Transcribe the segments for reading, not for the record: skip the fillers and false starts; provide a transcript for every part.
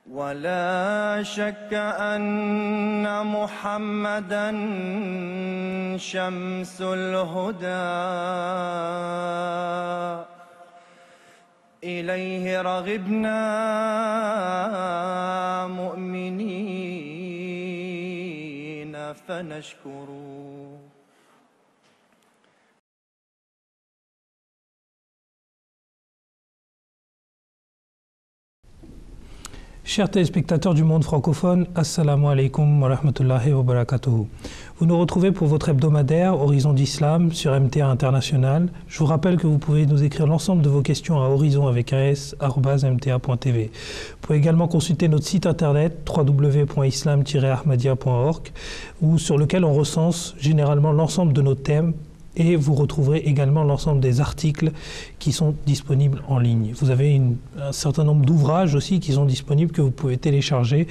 ولا شك أن محمدًا شمس الهدى إليه رغبنا مؤمنين فنشكره. Chers téléspectateurs du monde francophone, Assalamu alaikum wa rahmatullahi wa barakatuhu. Vous nous retrouvez pour votre hebdomadaire Horizon d'Islam sur MTA International. Je vous rappelle que vous pouvez nous écrire l'ensemble de vos questions à horizon avec un s@mta.tv. Vous pouvez également consulter notre site internet www.islam-ahmadiyya.org sur lequel on recense généralement l'ensemble de nos thèmes. Et vous retrouverez également l'ensemble des articles qui sont disponibles en ligne. Vous avez un certain nombre d'ouvrages aussi qui sont disponibles que vous pouvez télécharger.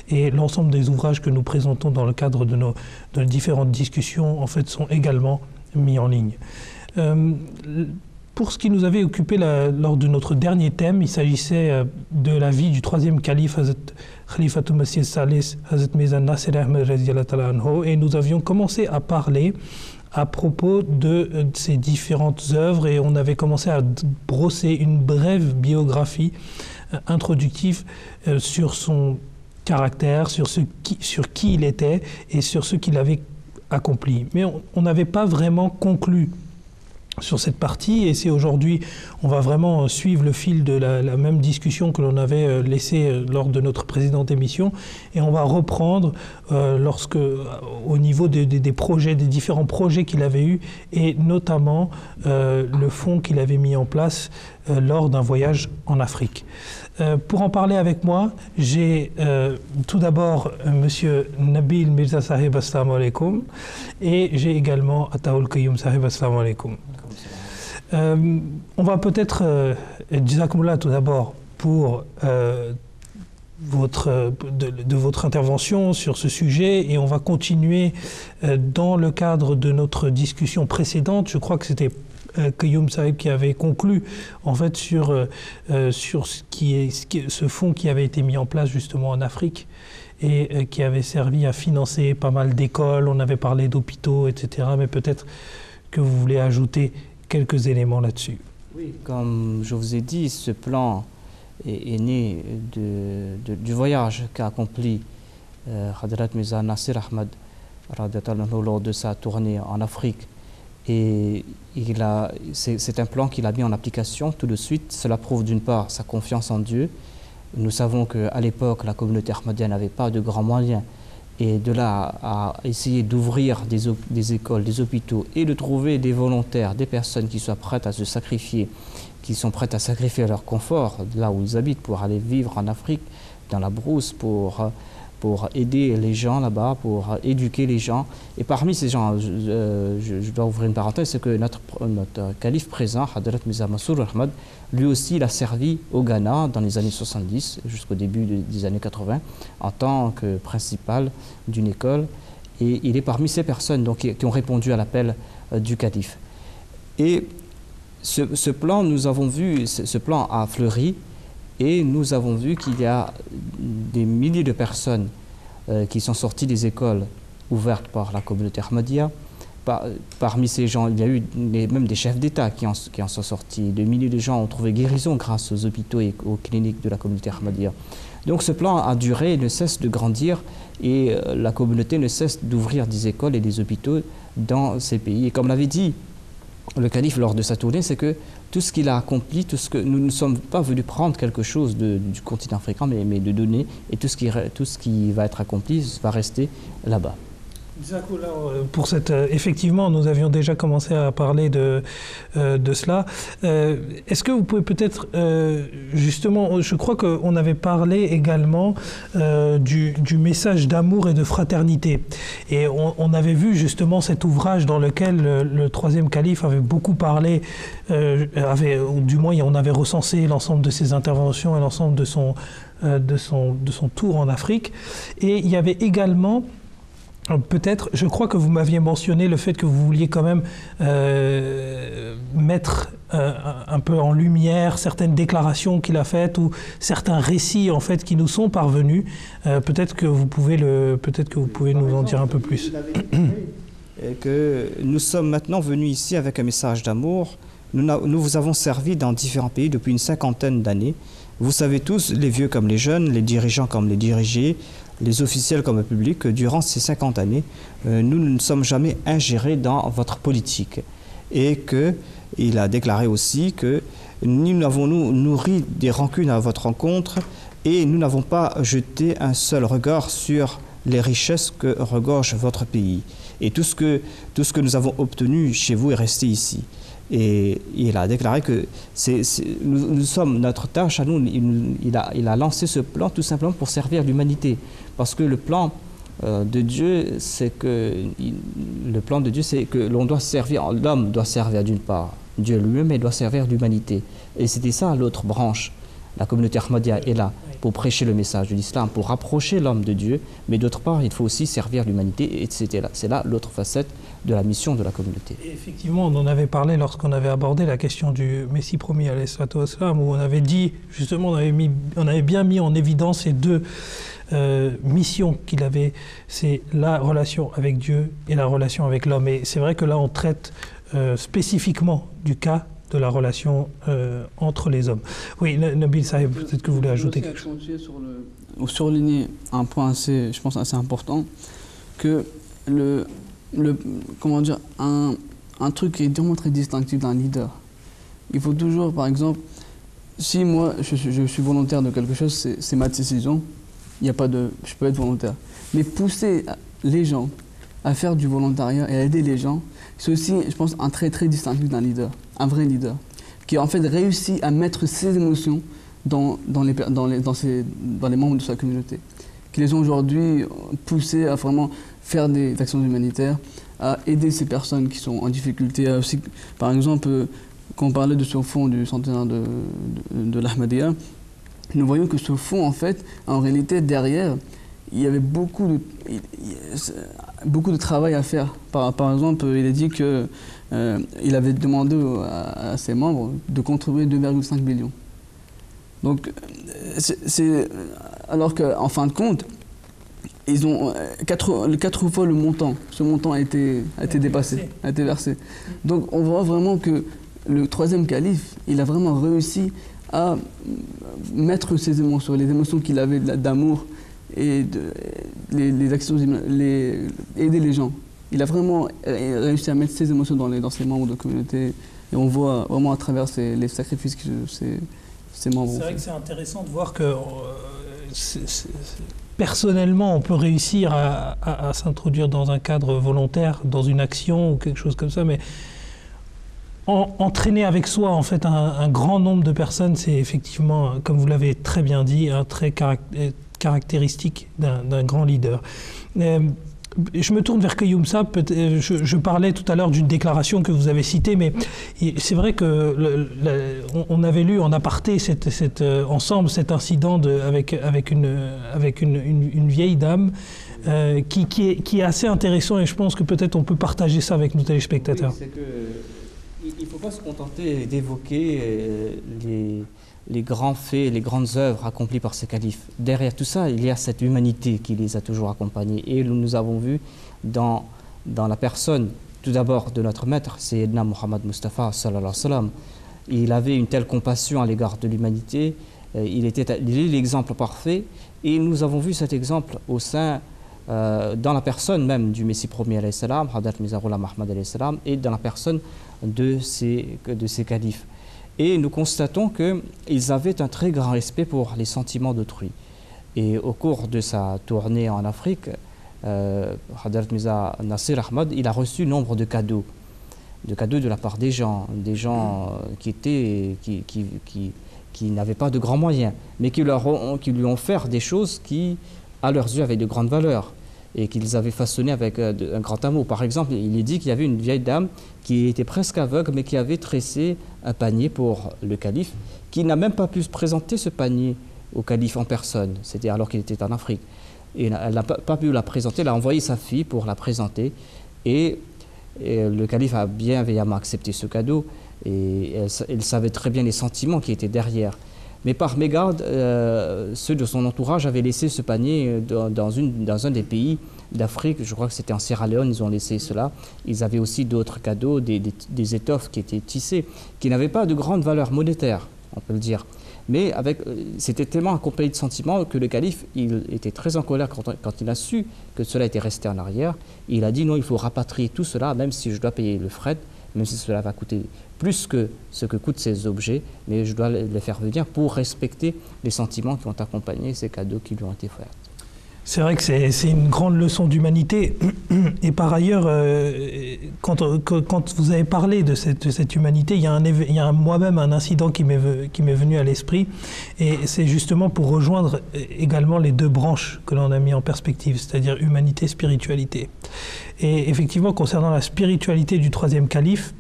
Et l'ensemble des ouvrages que nous présentons dans le cadre de nos différentes discussions, en fait, sont également mis en ligne. Pour ce qui nous avait occupé lors de notre dernier thème, il s'agissait de la vie du troisième calife, Hazrat Khalifatul Masih Salis, Hazrat Mirza Nasir Ahmed radhiyallahu ta'ala anhu, et nous avions commencé à parler à propos de ces différentes œuvres et on avait commencé à brosser une brève biographie introductive sur son caractère, sur qui il était et sur ce qu'il avait accompli. Mais on n'avait pas vraiment conclu sur cette partie et c'est aujourd'hui, on va vraiment suivre le fil de la même discussion que l'on avait laissée lors de notre précédente émission et on va reprendre au niveau des projets, des différents projets qu'il avait eus et notamment le fonds qu'il avait mis en place lors d'un voyage en Afrique. Pour en parler avec moi, j'ai tout d'abord Monsieur Nabil Mirza Sahib, assalamu alaikum, et j'ai également Ataoul Qayyum Sahib, assalamu alaikum. On va peut-être, Jazakumullah tout d'abord, pour votre intervention sur ce sujet et on va continuer dans le cadre de notre discussion précédente. Je crois que c'était Qayyum Sahib qui avait conclu en fait sur ce fonds qui avait été mis en place justement en Afrique et qui avait servi à financer pas mal d'écoles. On avait parlé d'hôpitaux, etc. Mais peut-être que vous voulez ajouter quelques éléments là-dessus. Oui, comme je vous ai dit, ce plan est né du voyage qu'a accompli Hadrat Mirza Nasir Ahmed lors de sa tournée en Afrique. Et c'est un plan qu'il a mis en application tout de suite. Cela prouve d'une part sa confiance en Dieu. Nous savons qu'à l'époque, la communauté ahmadiyya n'avait pas de grands moyens. Et de là à essayer d'ouvrir des écoles, des hôpitaux et de trouver des volontaires, des personnes qui soient prêtes à se sacrifier, qui sont prêtes à sacrifier leur confort là où ils habitent pour aller vivre en Afrique, dans la brousse, pour aider les gens là-bas, pour éduquer les gens. Et parmi ces gens, je dois ouvrir une parenthèse, c'est que notre calife présent, Hadrat Mirza Masroor Ahmad, lui aussi il a servi au Ghana dans les années 70 jusqu'au début des années 80 en tant que principal d'une école. Et il est parmi ces personnes donc, qui ont répondu à l'appel du calife. Et ce plan, nous avons vu, ce plan a fleuri. Et nous avons vu qu'il y a des milliers de personnes qui sont sorties des écoles ouvertes par la communauté ahmadiyya. Parmi ces gens, il y a eu même des chefs d'État qui en sont sortis. Des milliers de gens ont trouvé guérison grâce aux hôpitaux et aux cliniques de la communauté ahmadiyya. Donc ce plan a duré, ne cesse de grandir et la communauté ne cesse d'ouvrir des écoles et des hôpitaux dans ces pays. Et comme l'avait dit le calife lors de sa tournée, c'est que tout ce qu'il a accompli, tout ce que nous ne sommes pas venus prendre quelque chose du continent africain, mais de donner, et tout ce qui va être accompli va rester là-bas. Pour effectivement, nous avions déjà commencé à parler de cela. Est-ce que vous pouvez peut-être, justement, je crois qu'on avait parlé également du message d'amour et de fraternité. Et on avait vu justement cet ouvrage dans lequel le troisième calife avait beaucoup parlé, ou du moins on avait recensé l'ensemble de ses interventions et l'ensemble de son tour en Afrique. Et il y avait également Peut-être, je crois que vous m'aviez mentionné le fait que vous vouliez quand même mettre un peu en lumière certaines déclarations qu'il a faites ou certains récits en fait qui nous sont parvenus. Peut-être que vous pouvez nous en dire un peu plus. Et que nous sommes maintenant venus ici avec un message d'amour. Nous vous avons servi dans différents pays depuis une 50aine d'années. Vous savez tous, les vieux comme les jeunes, les dirigeants comme les dirigés, les officiels comme le public, que durant ces 50 années, nous ne sommes jamais ingérés dans votre politique. Et qu'il a déclaré aussi que nous n'avons nourri des rancunes à votre rencontre et nous n'avons pas jeté un seul regard sur les richesses que regorge votre pays. Et tout ce que nous avons obtenu chez vous est resté ici. Et il a déclaré que nous sommes, notre tâche à nous, il a lancé ce plan tout simplement pour servir l'humanité. Parce que le plan de Dieu, c'est que l'on doit servir, l'homme doit servir d'une part Dieu lui-même, et doit servir l'humanité. Et c'était ça l'autre branche. La communauté Ahmadiyya est là pour prêcher le message de l'islam, pour rapprocher l'homme de Dieu, mais d'autre part, il faut aussi servir l'humanité, et c'est là l'autre facette de la mission de la communauté. Et effectivement, on en avait parlé lorsqu'on avait abordé la question du Messie premier, alayhi salatu wassalam, où on avait dit, justement, on avait bien mis en évidence ces deux missions qu'il avait, c'est la relation avec Dieu et la relation avec l'homme. Et c'est vrai que là, on traite spécifiquement du cas de la relation entre les hommes. Oui, Nabil Sahib, peut-être que vous voulez ajouter quelque chose. Ou surligner un point je pense assez important, que comment dire, un truc qui est vraiment très distinctif d'un leader. Il faut toujours, par exemple, si moi je suis volontaire de quelque chose, c'est ma décision, je peux être volontaire. Mais pousser les gens à faire du volontariat et à aider les gens, c'est aussi, je pense, un trait très distinctif d'un leader, un vrai leader, qui en fait réussit à mettre ses émotions dans les membres de sa communauté, qui les ont aujourd'hui poussés à vraiment faire des actions humanitaires, à aider ces personnes qui sont en difficulté, à aussi, par exemple, quand on parlait de ce fonds du centenaire de l'Ahmadiyya, nous voyons que ce fonds, en fait, en réalité, derrière, il y avait beaucoup de travail à faire. Par exemple, il a dit qu'il avait demandé à ses membres de contribuer 2,5 millions. Donc, alors qu'en fin de compte, ils ont 4 fois le montant. Ce montant a été dépassé, a été versé. Donc, on voit vraiment que le troisième calife, il a vraiment réussi à mettre ses émotions, les émotions qu'il avait d'amour et les actions, aider les gens. Il a vraiment réussi à mettre ses émotions dans ses membres de communauté, et on voit vraiment à travers les sacrifices que ses membres ont fait. C'est vrai que c'est intéressant de voir que personnellement on peut réussir à s'introduire dans un cadre volontaire, dans une action ou quelque chose comme ça, mais entraîner avec soi en fait un grand nombre de personnes, c'est effectivement, comme vous l'avez très bien dit, un trait caractéristique d'un grand leader. Je me tourne vers Qayoum Saab. Je parlais tout à l'heure d'une déclaration que vous avez citée, mais c'est vrai que on avait lu en aparté ensemble cet incident avec une vieille dame qui est assez intéressant, et je pense que peut-être on peut partager ça avec nos téléspectateurs. Oui, il ne faut pas se contenter d'évoquer les grands faits, les grandes œuvres accomplies par ces califes. Derrière tout ça, il y a cette humanité qui les a toujours accompagnés. Et nous avons vu dans la personne, tout d'abord, de notre maître, Sayyidina Muhammad Mustafa, sallallahu alayhi wa sallam. Il avait une telle compassion à l'égard de l'humanité, il est l'exemple parfait. Et nous avons vu cet exemple au sein, dans la personne même du Messie premier, alayhi salam, Hadrat Mirza Ghulam Ahmad, alayhi salam, et dans la personne de ces califes. Et nous constatons qu'ils avaient un très grand respect pour les sentiments d'autrui. Et au cours de sa tournée en Afrique, Hadrat Mirza Nasir Ahmad, il a reçu nombre de cadeaux de la part des gens qui n'avaient pas de grands moyens, mais qui lui ont offert des choses qui, à leurs yeux, avaient de grandes valeurs et qu'ils avaient façonné avec un grand amour. Par exemple, il est dit qu'il y avait une vieille dame qui était presque aveugle, mais qui avait tressé un panier pour le calife, qui n'a même pas pu se présenter ce panier au calife en personne, c'était alors qu'il était en Afrique. Et elle n'a pas pu la présenter, elle a envoyé sa fille pour la présenter. Et le calife a bienveillamment accepté ce cadeau. Et elle savait très bien les sentiments qui étaient derrière. Mais par mégarde, ceux de son entourage avaient laissé ce panier dans un des pays d'Afrique. Je crois que c'était en Sierra Leone, ils ont laissé cela. Ils avaient aussi d'autres cadeaux, des étoffes qui étaient tissées, qui n'avaient pas de grande valeur monétaire, on peut le dire. Mais c'était tellement accompagné de sentiments que le calife, il était très en colère quand il a su que cela était resté en arrière. Il a dit non, il faut rapatrier tout cela, même si je dois payer le fret, même si cela va coûter plus que ce que coûtent ces objets, mais je dois les faire venir pour respecter les sentiments qui ont accompagné ces cadeaux qui lui ont été faits. C'est vrai que c'est une grande leçon d'humanité. Et par ailleurs, quand vous avez parlé de cette humanité, il y a moi-même un incident qui m'est venu à l'esprit. Et c'est justement pour rejoindre également les deux branches que l'on a mis en perspective, c'est-à-dire humanité, spiritualité. Et effectivement, concernant la spiritualité du troisième calife,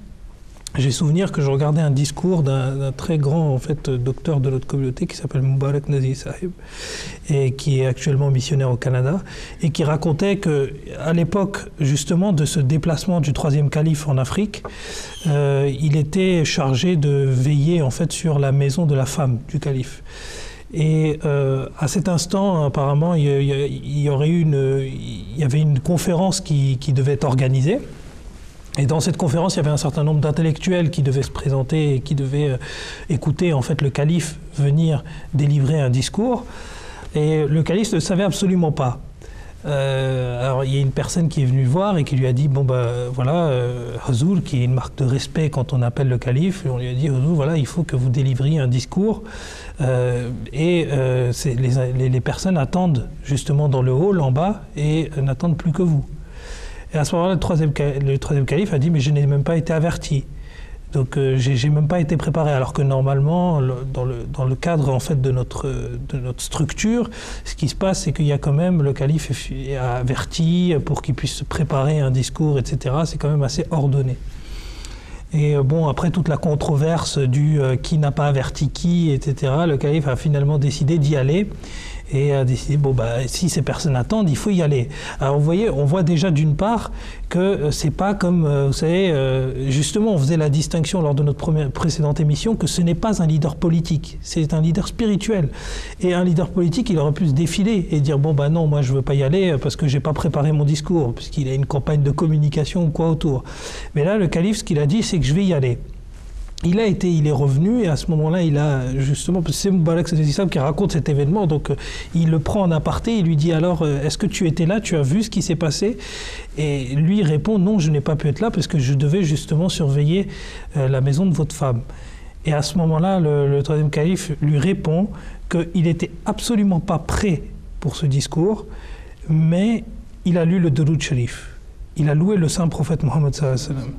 j'ai souvenir que je regardais un discours d'un très grand en fait, docteur de notre communauté qui s'appelle Moubarak Nazi Sahib et qui est actuellement missionnaire au Canada et qui racontait qu'à l'époque justement de ce déplacement du troisième calife en Afrique, il était chargé de veiller en fait sur la maison de la femme du calife. Et à cet instant, apparemment, il y avait une conférence qui devait être organisée. Et dans cette conférence, il y avait un certain nombre d'intellectuels qui devaient se présenter et qui devaient écouter en fait le calife venir délivrer un discours. Et le calife ne savait absolument pas. Alors il y a une personne qui est venue le voir et qui lui a dit bon ben voilà Hazour, qui est une marque de respect quand on appelle le calife, on lui a dit Hazour, voilà, il faut que vous délivriez un discours les personnes attendent justement dans le hall en bas et n'attendent plus que vous. Et à ce moment-là, le troisième calife a dit mais je n'ai même pas été averti. Donc j'ai même pas été préparé, alors que normalement, dans le cadre en fait de notre structure, ce qui se passe, c'est qu'il y a quand même le calife est averti pour qu'il puisse préparer un discours, etc. C'est quand même assez ordonné. Et bon, après toute la controverse du qui n'a pas averti qui, etc., le calife a finalement décidé d'y aller. Et a décidé, bon, bah, si ces personnes attendent, il faut y aller. Alors, vous voyez, on voit déjà d'une part que c'est pas comme, vous savez, justement, on faisait la distinction lors de notre précédente émission que ce n'est pas un leader politique, c'est un leader spirituel. Et un leader politique, il aurait pu se défiler et dire, bon, bah non, moi, je veux pas y aller parce que j'ai pas préparé mon discours, puisqu'il a une campagne de communication ou quoi autour. Mais là, le calife, ce qu'il a dit, c'est que je vais y aller. Il est revenu et à ce moment-là, il a justement, c'est Moubarak Sahib qui raconte cet événement, donc il le prend en aparté, il lui dit alors, est-ce que tu étais là, tu as vu ce qui s'est passé? Et lui répond, non, je n'ai pas pu être là parce que je devais justement surveiller la maison de votre femme. Et à ce moment-là, le troisième calife lui répond qu'il n'était absolument pas prêt pour ce discours, mais il a lu le Duroud Sharif. Il a loué le saint prophète Mohammed sallallahu alayhi wa sallam.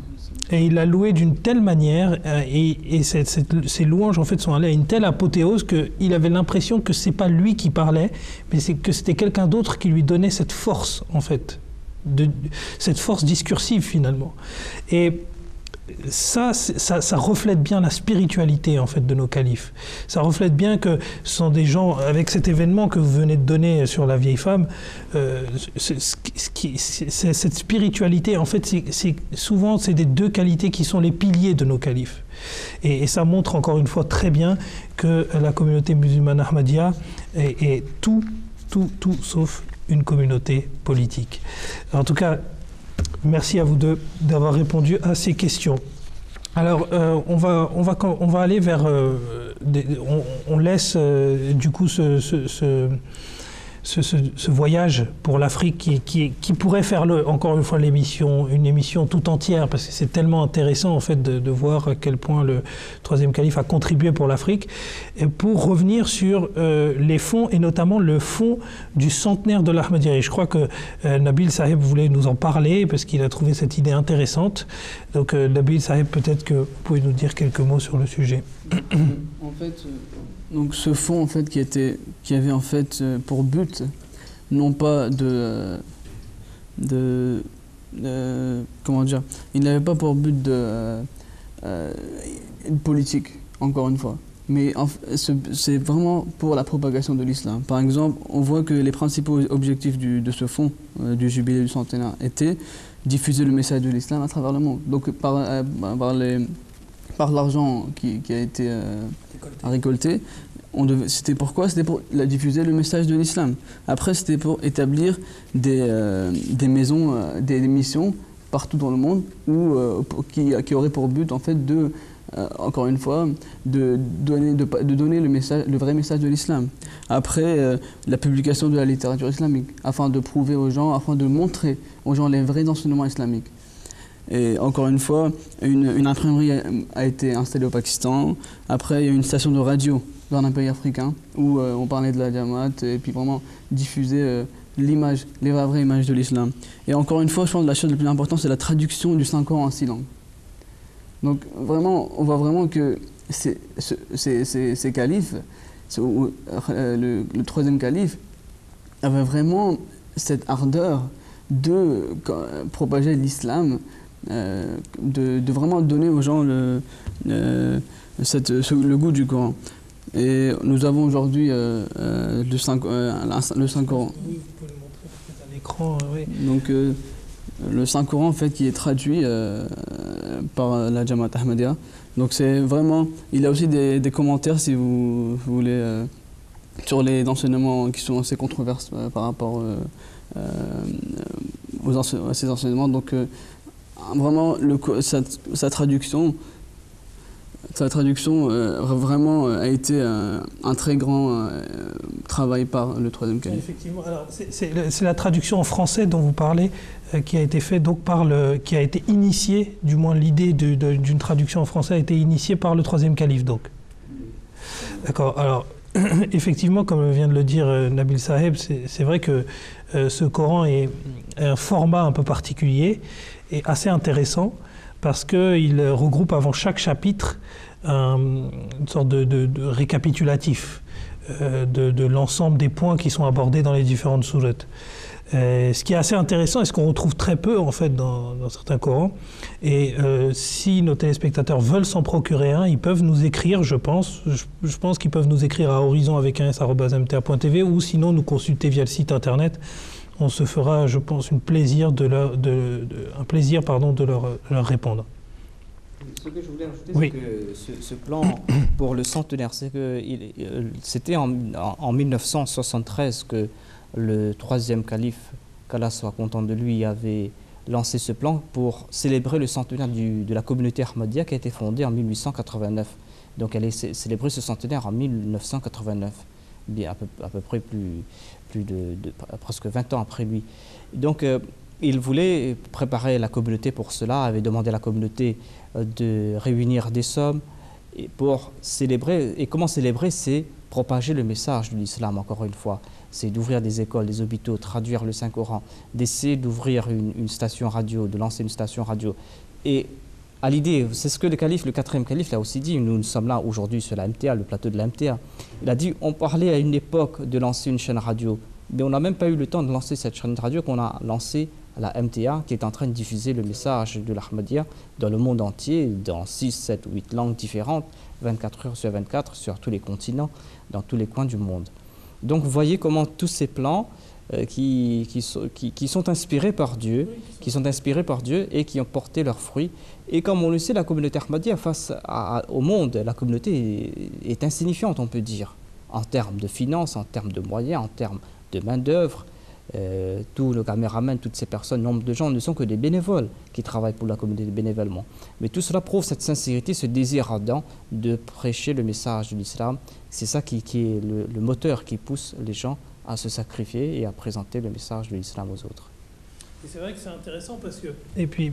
Et il l'a loué d'une telle manière, et ces louanges en fait sont allées à une telle apothéose qu'il avait l'impression que c'est pas lui qui parlait, mais c'est que c'était quelqu'un d'autre qui lui donnait cette force en fait, cette force discursive finalement. Et ça reflète bien la spiritualité en fait de nos califes. Ça reflète bien que ce sont des gens, avec cet événement que vous venez de donner sur la vieille femme, cette spiritualité en fait, souvent c'est des deux qualités qui sont les piliers de nos califes. Et ça montre encore une fois très bien que la communauté musulmane Ahmadiyya est tout sauf une communauté politique. En tout cas, merci à vous deux d'avoir répondu à ces questions. Alors, on va aller vers... on laisse du coup ce voyage pour l'Afrique qui pourrait faire encore une fois une émission tout entière, parce que c'est tellement intéressant en fait de voir à quel point le troisième calife a contribué pour l'Afrique, et pour revenir sur les fonds, et notamment le fonds du centenaire de l'Ahmadiyya. Je crois que Nabil Sahib voulait nous en parler parce qu'il a trouvé cette idée intéressante. Donc Nabil Sahib, peut-être que vous pouvez nous dire quelques mots sur le sujet. En fait, donc ce fonds en fait qui avait en fait pour but non pas comment dire, il n'avait pas pour but de politique, encore une fois. mais c'est vraiment pour la propagation de l'islam. Par exemple, on voit que les principaux objectifs de ce fonds, du jubilé du centenaire, étaient diffuser le message de l'islam à travers le monde. Donc par l'argent qui a été récolté, c'était pourquoi? C'était pour diffuser le message de l'islam. Après, c'était pour établir des maisons, des missions partout dans le monde qui auraient pour but en fait encore une fois, de donner le vrai message de l'islam. Après, la publication de la littérature islamique, afin de prouver aux gens, afin de montrer aux gens les vrais enseignements islamiques. Et encore une fois, une imprimerie a été installée au Pakistan. Après, il y a une station de radio dans un pays africain où on parlait de la Jamaat et puis vraiment diffuser l'image, les vraies images de l'islam. Et encore une fois, je pense que la chose la plus importante, c'est la traduction du Saint-Coran en 6 langues. Donc vraiment, on voit vraiment que ces califes, le troisième calife, avait vraiment cette ardeur de propager l'islam, de vraiment donner aux gens le goût du Coran. Et nous avons aujourd'hui le Saint-Coran. Oui, vous pouvez le montrer peut-être à l'écran, oui. Donc le Saint-Coran en fait qui est traduit par la Jamaat Ahmadiyya. Donc c'est vraiment, il y a aussi des commentaires si vous voulez sur les enseignements qui sont assez controversés par rapport à ces enseignements. Donc vraiment sa traduction vraiment a été un très grand travail par le troisième calife. Effectivement, alors c'est la traduction en français dont vous parlez qui a été fait donc qui a été initiée, du moins l'idée d'une traduction en français a été initiée par le troisième calife donc. D'accord. Alors effectivement, comme vient de le dire Nabil Saheb, c'est vrai que ce Coran est un format un peu particulier et assez intéressant parce qu'il regroupe avant chaque chapitre une sorte de récapitulatif de l'ensemble des points qui sont abordés dans les différentes sourates. Ce qui est assez intéressant et ce qu'on retrouve très peu en fait dans certains Corans. Et si nos téléspectateurs veulent s'en procurer un, ils peuvent nous écrire, je pense qu'ils peuvent nous écrire à horizon@mta.tv ou sinon nous consulter via le site internet. On se fera, je pense, un plaisir de leur répondre. Ce que je voulais rajouter, oui. C'est que ce plan pour le centenaire, c'est que c'était en 1973 que le troisième calife, qu'Allah soit content de lui, avait lancé ce plan pour célébrer le centenaire de la communauté Ahmadiyya qui a été fondée en 1889. Donc elle est célébrée ce centenaire en 1989, bien à peu près plus de presque 20 ans après lui. Donc il voulait préparer la communauté pour cela, avait demandé à la communauté de réunir des sommes pour célébrer. Et comment célébrer? C'est propager le message de l'islam, encore une fois. C'est d'ouvrir des écoles, des hôpitaux, traduire le Saint-Coran, d'essayer d'ouvrir une station radio, de lancer une station radio. Et à l'idée, c'est ce que le quatrième calife l'a aussi dit, nous sommes là aujourd'hui sur la MTA, le plateau de la MTA. Il a dit, on parlait à une époque de lancer une chaîne radio, mais on n'a même pas eu le temps de lancer cette chaîne radio qu'on a lancée à la MTA, qui est en train de diffuser le message de l'Ahmadiyya dans le monde entier, dans 6, 7 ou 8 langues différentes, 24 heures sur 24, sur tous les continents, dans tous les coins du monde. Donc vous voyez comment tous ces plans qui sont inspirés par Dieu, et qui ont porté leurs fruits. Et comme on le sait, la communauté Ahmadiyya face au monde, la communauté est insignifiante, on peut dire, en termes de finances, en termes de moyens, en termes de main-d'œuvre. Tous le caméraman, toutes ces personnes, nombre de gens ne sont que des bénévoles qui travaillent pour la communauté bénévolement. Mais tout cela prouve cette sincérité, ce désir ardent de prêcher le message de l'islam. C'est ça qui est le moteur qui pousse les gens à se sacrifier et à présenter le message de l'islam aux autres. Et c'est vrai que c'est intéressant parce que... Et puis,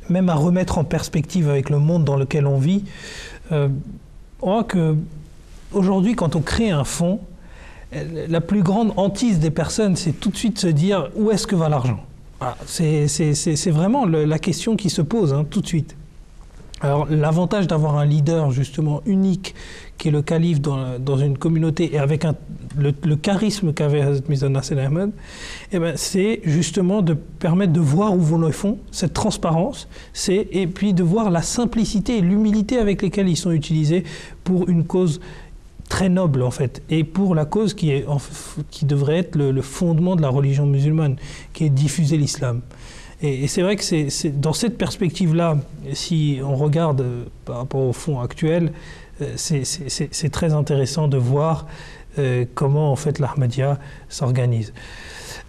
même à remettre en perspective avec le monde dans lequel on vit, on voit qu'aujourd'hui, quand on crée un fonds, la plus grande hantise des personnes, c'est tout de suite se dire où est-ce que va l'argent. Voilà. C'est vraiment la question qui se pose tout de suite. Alors l'avantage d'avoir un leader justement unique qui est le calife dans une communauté et avec le charisme qu'avait Hazrat Mirza Nasser Ahmed, eh ben, c'est justement de permettre de voir où vont les fonds, cette transparence, et puis de voir la simplicité et l'humilité avec lesquelles ils sont utilisés pour une cause très noble en fait, et pour la cause qui devrait être le fondement de la religion musulmane, qui est diffuser l'islam. Et c'est vrai que c'est dans cette perspective-là, si on regarde par rapport au fond actuel, c'est très intéressant de voir comment en fait l'Ahmadiyya s'organise.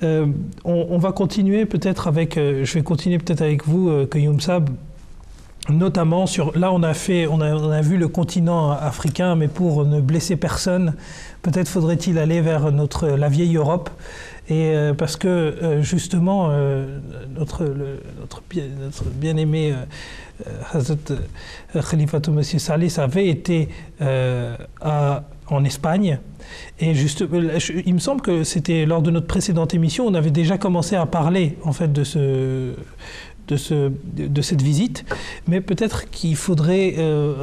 On va continuer peut-être avec, je vais continuer peut-être avec vous, Qayoum Sab, notamment sur, là on a vu le continent africain, mais pour ne blesser personne, peut-être faudrait-il aller vers la vieille Europe. Et parce que justement notre bien-aimé Hazrat Khalifatul Masih Salis avait été en Espagne, et juste, il me semble que c'était lors de notre précédente émission, on avait déjà commencé à parler en fait de cette visite, mais peut-être qu'il faudrait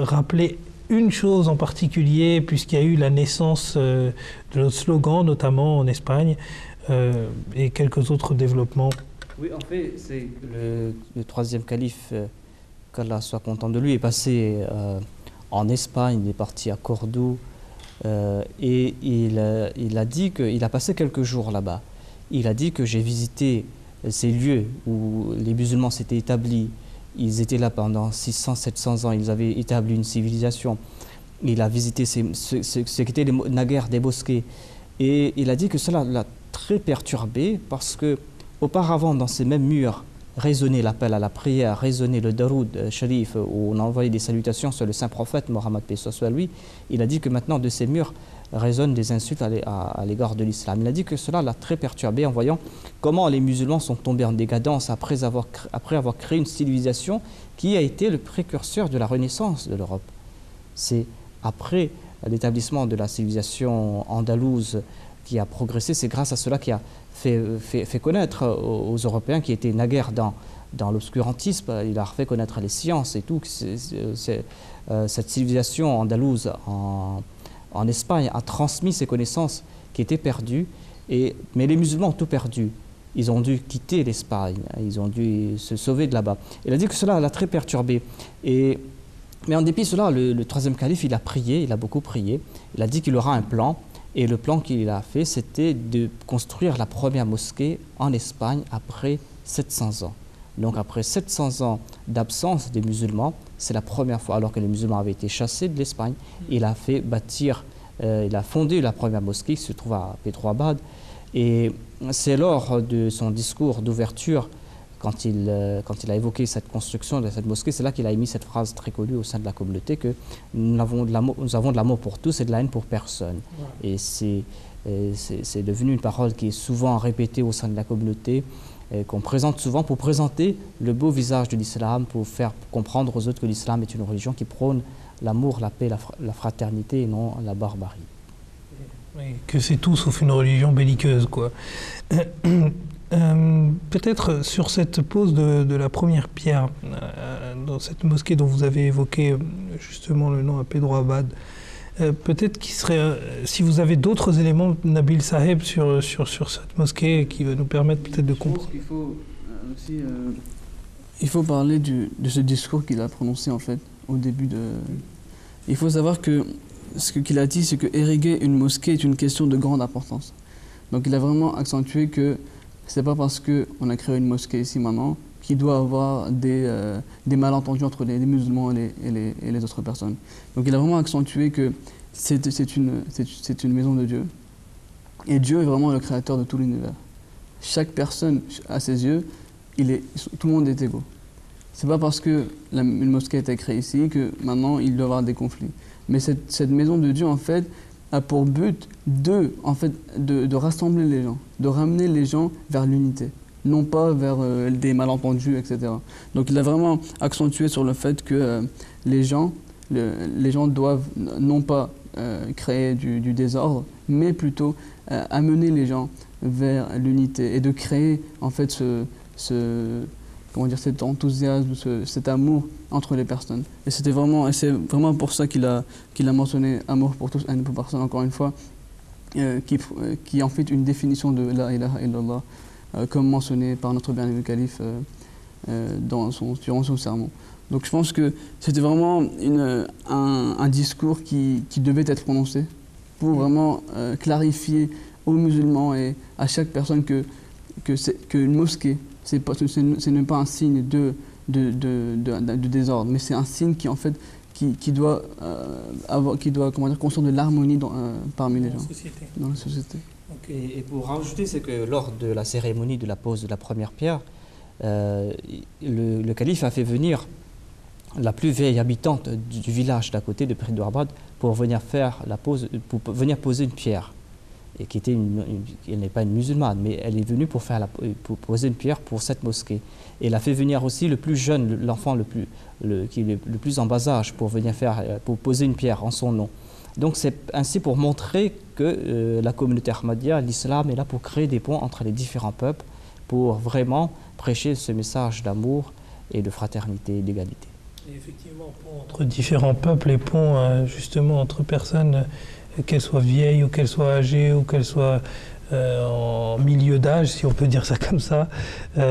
rappeler une chose en particulier, puisqu'il y a eu la naissance de notre slogan, notamment en Espagne, et quelques autres développements. Oui, en fait, c'est le troisième calife, qu'Allah soit content de lui, est passé en Espagne, il est parti à Cordoue, et il a dit qu'il a passé quelques jours là-bas. Il a dit que j'ai visité ces lieux où les musulmans s'étaient établis. Ils étaient là pendant 600-700 ans, ils avaient établi une civilisation. Il a visité ce qu'étaient naguère des mosquées. Et il a dit que cela l'a très perturbé parce que auparavant, dans ces mêmes murs, résonnait l'appel à la prière, résonnait le daroud sharif où on envoyait des salutations sur le saint prophète Mohammed paix soit lui. Il a dit que maintenant de ces murs résonnent des insultes à l'égard de l'islam. Il a dit que cela l'a très perturbé en voyant comment les musulmans sont tombés en décadence après avoir créé une civilisation qui a été le précurseur de la renaissance de l'Europe. C'est après l'établissement de la civilisation andalouse qui a progressé, c'est grâce à cela qui a fait connaître aux Européens qui étaient naguère dans l'obscurantisme, il a fait connaître les sciences et tout. Cette civilisation andalouse en Espagne a transmis ces connaissances qui étaient perdues, mais les musulmans ont tout perdu. Ils ont dû quitter l'Espagne, ils ont dû se sauver de là-bas. Il a dit que cela l'a très perturbé. Mais en dépit de cela, le troisième calife, il a prié, il a beaucoup prié. Il a dit qu'il aura un plan. Et le plan qu'il a fait, c'était de construire la première mosquée en Espagne après 700 ans. Donc après 700 ans d'absence des musulmans, c'est la première fois, alors que les musulmans avaient été chassés de l'Espagne, il a fait bâtir, il a fondé la première mosquée qui se trouve à Petroabad. Et c'est lors de son discours d'ouverture, quand il a évoqué cette construction de cette mosquée, c'est là qu'il a émis cette phrase très connue au sein de la communauté que nous avons de l'amour pour tous et de la haine pour personne. Ouais. Et c'est devenu une parole qui est souvent répétée au sein de la communauté, qu'on présente souvent pour présenter le beau visage de l'islam, pour faire comprendre aux autres que l'islam est une religion qui prône l'amour, la paix, la fraternité et non la barbarie. Oui, que c'est tout sauf une religion belliqueuse, quoi. Peut-être sur cette pose de la première pierre dans cette mosquée dont vous avez évoqué justement le nom à Petroabad, peut-être qu'il serait, si vous avez d'autres éléments, Nabil Saheb, sur cette mosquée qui va nous permettre peut-être de comprendre. Je pense qu'il faut il faut parler de ce discours qu'il a prononcé en fait au début de. Il faut savoir que ce qu'il a dit, c'est que ériguer une mosquée est une question de grande importance. Donc il a vraiment accentué que c'est pas parce qu'on a créé une mosquée ici maintenant qu'il doit y avoir des malentendus entre les musulmans et les autres personnes. Donc il a vraiment accentué que c'est une maison de Dieu. Et Dieu est vraiment le créateur de tout l'univers. Chaque personne, à ses yeux, tout le monde est égaux. C'est pas parce que une mosquée a été créée ici que maintenant il doit y avoir des conflits. Mais cette maison de Dieu, en fait, a pour but de rassembler les gens, de ramener les gens vers l'unité, non pas vers des malentendus, etc. Donc il a vraiment accentué sur le fait que les gens doivent non pas créer du désordre, mais plutôt amener les gens vers l'unité et de créer en fait comment dire, cet enthousiasme, cet amour entre les personnes. Et c'est vraiment pour ça qu'il a mentionné amour pour tous, haine pour personne, encore une fois, qui en fait une définition de la ilaha illallah, comme mentionné par notre bien-aimé calife durant son sermon. Donc je pense que c'était vraiment un discours qui devait être prononcé pour vraiment clarifier aux musulmans et à chaque personne qu'une mosquée, ce n'est pas un signe de désordre, mais c'est un signe qui en fait qui doit comment dire, construire de l'harmonie parmi les gens, dans la société. Et pour rajouter, c'est que lors de la cérémonie de la pose de la première pierre, le calife a fait venir la plus vieille habitante du village d'à côté de près de Rabat pour venir venir poser une pierre. Et qui était elle n'est pas une musulmane, mais elle est venue pour poser une pierre pour cette mosquée. Et elle a fait venir aussi le plus jeune, l'enfant qui est le plus en bas âge, pour poser une pierre en son nom. Donc c'est ainsi pour montrer que la communauté Ahmadiyya, l'islam, est là pour créer des ponts entre les différents peuples, pour vraiment prêcher ce message d'amour et de fraternité et d'égalité. Et effectivement, ponts entre différents peuples et ponts justement entre personnes, qu'elles soient vieilles ou qu'elles soient âgées ou qu'elles soient en milieu d'âge, si on peut dire ça comme ça,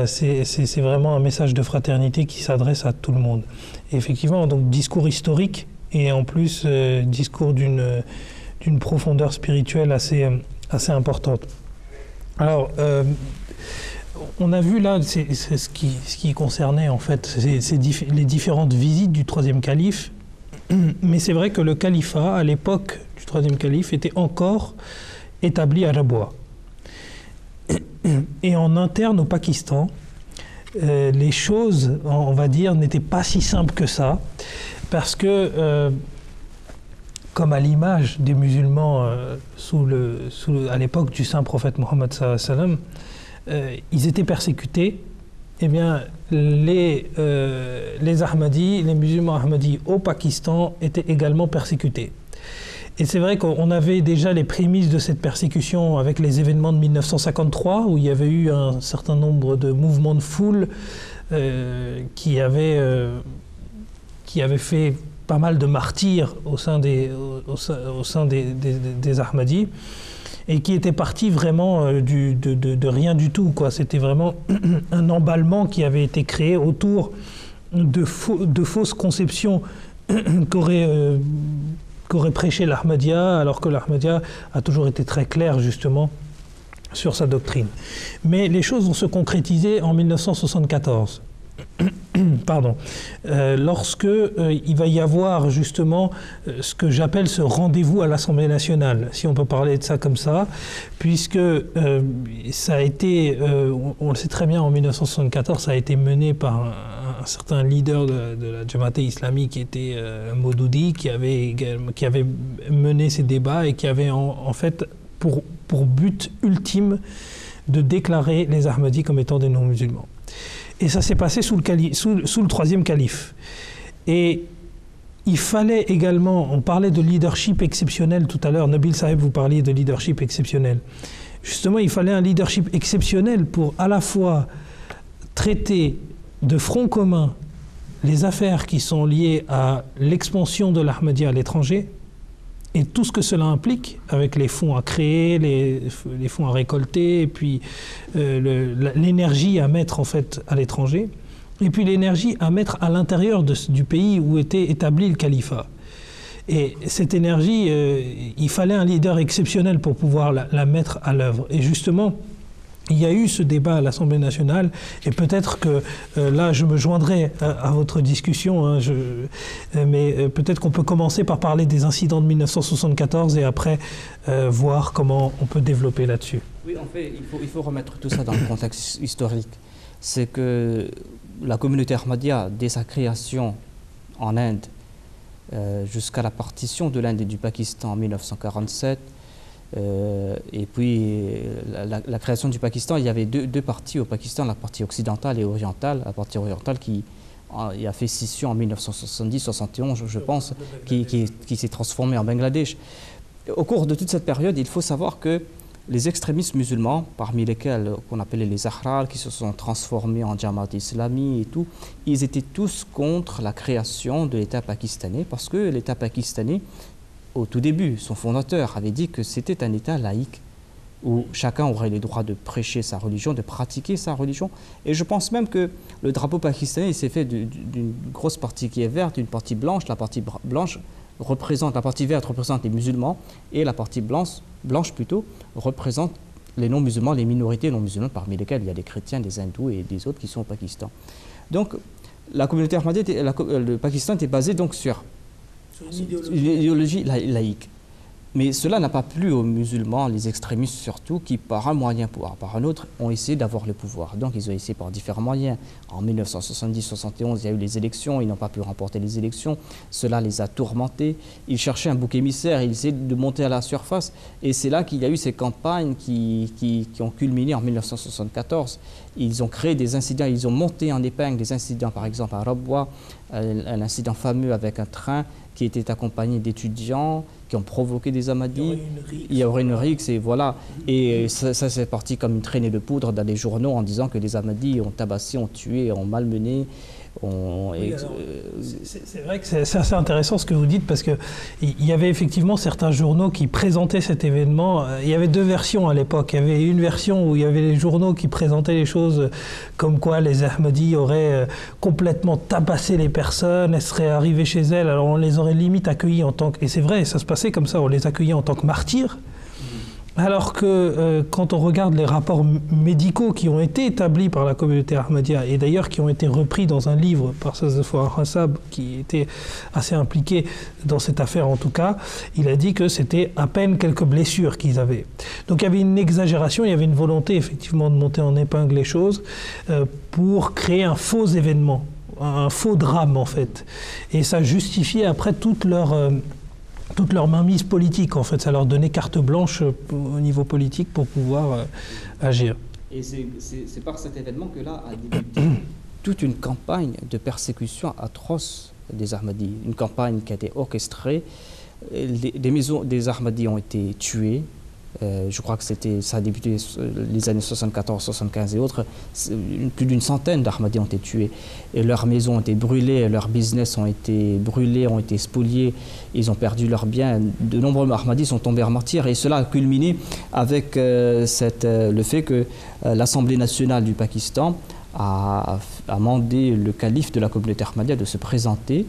c'est vraiment un message de fraternité qui s'adresse à tout le monde. Et effectivement, donc discours historique et en plus discours d'une profondeur spirituelle assez importante. Alors, on a vu là, c'est ce qui concernait en fait les différentes visites du troisième calife, mais c'est vrai que le califat, à l'époque du troisième calife, était encore établi à Rabwa. Et en interne au Pakistan, les choses, on va dire, n'étaient pas si simples que ça, parce que, comme à l'image des musulmans à l'époque du saint prophète Mohammed sallallahu alayhi wa sallam, ils étaient persécutés. Eh bien, les Ahmadis, les musulmans Ahmadis au Pakistan étaient également persécutés. Et c'est vrai qu'on avait déjà les prémices de cette persécution avec les événements de 1953, où il y avait eu un certain nombre de mouvements de foule qui avaient fait pas mal de martyrs au sein des Ahmadis, et qui était parti vraiment de rien du tout, quoi. C'était vraiment un emballement qui avait été créé autour de fausses conceptions qu'aurait prêché l'Ahmadiyya, alors que l'Ahmadiyya a toujours été très clair justement sur sa doctrine. Mais les choses vont se concrétiser en 1974. Pardon. Lorsque il va y avoir justement ce que j'appelle ce rendez-vous à l'Assemblée nationale, si on peut parler de ça comme ça, puisque ça a été, on le sait très bien, en 1974, ça a été mené par un certain leader de la Jamaat islamique qui était Maudoudi, qui avait mené ces débats et qui avait en fait pour but ultime de déclarer les Ahmadis comme étant des non-musulmans. Et ça s'est passé sous le troisième calife. Et il fallait également, on parlait de leadership exceptionnel tout à l'heure, Nabil Saheb, vous parliez de leadership exceptionnel. Justement, il fallait un leadership exceptionnel pour à la fois traiter de front commun les affaires qui sont liées à l'expansion de l'Ahmadiyya à l'étranger, et tout ce que cela implique, avec les fonds à créer, les fonds à récolter, et puis l'énergie à mettre en fait à l'étranger, et puis l'énergie à mettre à l'intérieur du pays où était établi le califat. Et cette énergie, il fallait un leader exceptionnel pour pouvoir la mettre à l'œuvre. Et justement, il y a eu ce débat à l'Assemblée nationale, et peut-être que là, je me joindrai à votre discussion, hein, mais peut-être qu'on peut commencer par parler des incidents de 1974 et après voir comment on peut développer là-dessus. Oui, en fait, il faut remettre tout ça dans le contexte historique. C'est que la communauté Ahmadiyya, dès sa création en Inde, jusqu'à la partition de l'Inde et du Pakistan en 1947, et puis la création du Pakistan, il y avait deux parties au Pakistan, la partie occidentale et orientale. La partie orientale qui a fait scission en 1970-71, je pense, qui s'est transformée en Bangladesh. Au cours de toute cette période, il faut savoir que les extrémistes musulmans, parmi lesquels qu'on appelait les Ahrar, qui se sont transformés en Jamaat Islami et tout, ils étaient tous contre la création de l'État pakistanais, parce que l'État pakistanais, au tout début, son fondateur avait dit que c'était un État laïque, où chacun aurait le droit de prêcher sa religion, de pratiquer sa religion. Et je pense même que le drapeau pakistanais s'est fait d'une grosse partie qui est verte, une partie blanche. La partie blanche représente, la partie verte représente les musulmans, et la partie blanche plutôt, représente les non-musulmans, les minorités non-musulmanes, parmi lesquelles il y a des chrétiens, des hindous et des autres qui sont au Pakistan. Donc, la communauté ahmadiyya, le Pakistan était basé donc sur une idéologie laïque. Mais cela n'a pas plu aux musulmans, les extrémistes surtout, qui par un moyen ou par un autre ont essayé d'avoir le pouvoir. Donc ils ont essayé par différents moyens. En 1970-71, il y a eu les élections, ils n'ont pas pu remporter les élections. Cela les a tourmentés. Ils cherchaient un bouc émissaire, ils essayaient de monter à la surface. Et c'est là qu'il y a eu ces campagnes qui ont culminé en 1974. Ils ont créé des incidents, ils ont monté en épingle des incidents, par exemple à Rabwa, un incident fameux avec un train qui était accompagné d'étudiants qui ont provoqué des Ahmadis. Il y aurait une rixe, et voilà. Et ça c'est parti comme une traînée de poudre dans les journaux en disant que les Ahmadis ont tabassé, ont tué, ont malmené. C'est vrai que c'est assez intéressant ce que vous dites, parce qu'il y avait effectivement certains journaux qui présentaient cet événement. Il y avait deux versions à l'époque. Il y avait une version où il y avait les journaux qui présentaient les choses comme quoi les Ahmadis auraient complètement tabassé les personnes, elles seraient arrivées chez elles, alors on les aurait limite accueillis en tant que... Et c'est vrai, ça se passait comme ça, on les accueillait en tant que martyrs. Alors que quand on regarde les rapports médicaux qui ont été établis par la communauté ahmadiyya, et d'ailleurs qui ont été repris dans un livre par Sazafouar Hassab, qui était assez impliqué dans cette affaire en tout cas, il a dit que c'était à peine quelques blessures qu'ils avaient. Donc il y avait une exagération, il y avait une volonté effectivement de monter en épingle les choses pour créer un faux événement, un faux drame en fait. Et ça justifiait après toute leur mainmise politique, en fait. Ça leur donnait carte blanche au niveau politique pour pouvoir agir. Et c'est par cet événement que là a débuté toute une campagne de persécution atroce des Ahmadis. Une campagne qui a été orchestrée. Des maisons des Ahmadis ont été tuées. Je crois que ça a débuté les années 74, 75 et autres. Plus d'une centaine d'Ahmadis ont été tués. Et leurs maisons ont été brûlées, leurs business ont été brûlés, ont été spoliés. Ils ont perdu leurs biens. De nombreux Ahmadis sont tombés en martyrs. Et cela a culminé avec le fait que l'Assemblée nationale du Pakistan a mandé le calife de la communauté ahmadiyya de se présenter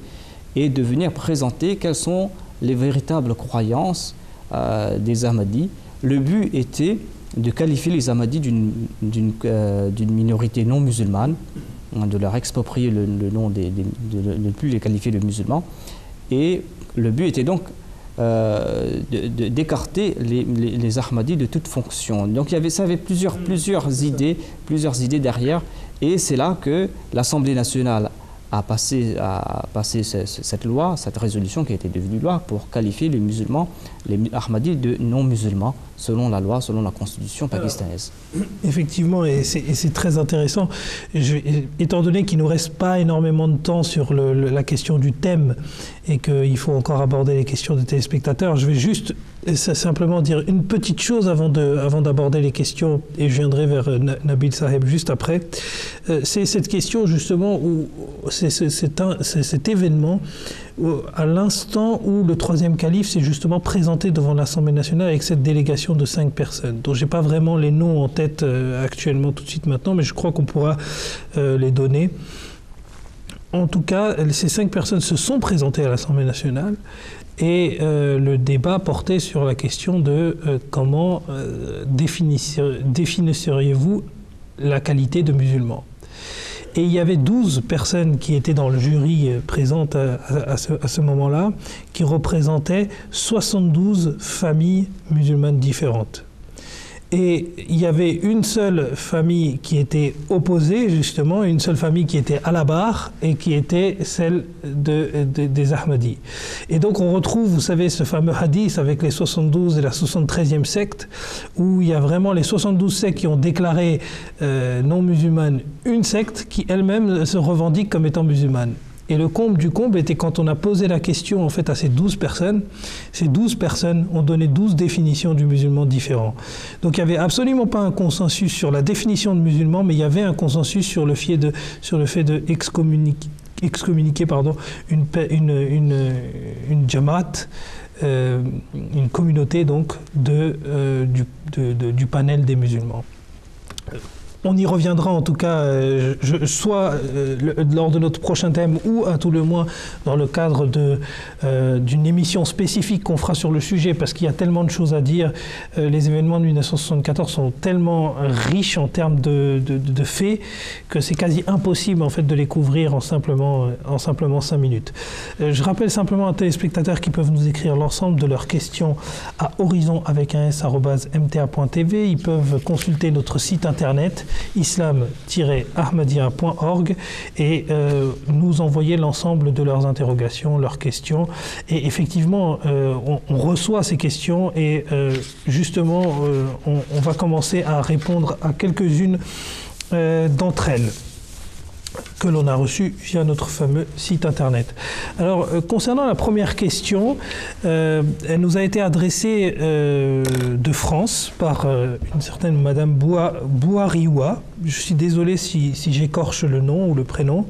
et de venir présenter quelles sont les véritables croyances des Ahmadis. Le but était de qualifier les Ahmadis d'une minorité non musulmane, de leur exproprier le nom, de ne plus les qualifier de musulmans. Et le but était donc d'écarter les Ahmadis de toute fonction. Donc ça avait plusieurs idées derrière. Et c'est là que l'Assemblée nationale a passé cette loi, cette résolution qui a été devenue loi pour qualifier les musulmans, les Ahmadis de non-musulmans, selon la loi, selon la constitution pakistanaise. Effectivement, et c'est très intéressant. Étant donné qu'il ne nous reste pas énormément de temps sur la question du thème et qu'il faut encore aborder les questions des téléspectateurs, je vais juste simplement dire une petite chose avant d'aborder les questions, et je viendrai vers Nabil Saheb juste après. C'est cette question justement où c'est cet événement à l'instant où le troisième calife s'est justement présenté devant l'Assemblée nationale avec cette délégation de 5 personnes, dont je n'ai pas vraiment les noms en tête actuellement tout de suite maintenant, mais je crois qu'on pourra les donner. En tout cas, ces 5 personnes se sont présentées à l'Assemblée nationale et le débat portait sur la question de comment définisseriez-vous la qualité de musulman. Et il y avait 12 personnes qui étaient dans le jury présentes à ce moment-là, qui représentaient 72 familles musulmanes différentes. Et il y avait une seule famille qui était opposée, justement, une seule famille qui était à la barre, et qui était celle des Ahmadis. Et donc on retrouve, vous savez, ce fameux hadith avec les 72 et la 73e secte, où il y a vraiment les 72 sectes qui ont déclaré non musulmane une secte qui elle-même se revendique comme étant musulmane. Et le comble du comble était quand on a posé la question en fait à ces 12 personnes ont donné 12 définitions du musulman différents. Donc il n'y avait absolument pas un consensus sur la définition de musulman, mais il y avait un consensus sur le fait de excommuniquer une jamaat, une communauté donc du panel des musulmans. On y reviendra en tout cas, soit lors de notre prochain thème ou à tout le moins dans le cadre d'une émission spécifique qu'on fera sur le sujet, parce qu'il y a tellement de choses à dire. Les événements de 1974 sont tellement riches en termes de faits que c'est quasi impossible en fait de les couvrir en simplement 5 minutes. Je rappelle simplement aux téléspectateurs qui peuvent nous écrire l'ensemble de leurs questions à horizon@mta.tv. Ils peuvent consulter notre site internet islam-ahmadiyya.org et nous envoyer l'ensemble de leurs interrogations, leurs questions. Et effectivement, on reçoit ces questions et justement, on va commencer à répondre à quelques-unes d'entre elles que l'on a reçues via notre fameux site internet. Alors, concernant la première question, elle nous a été adressée de France par une certaine Madame Bouariwa. Je suis désolé si j'écorche le nom ou le prénom.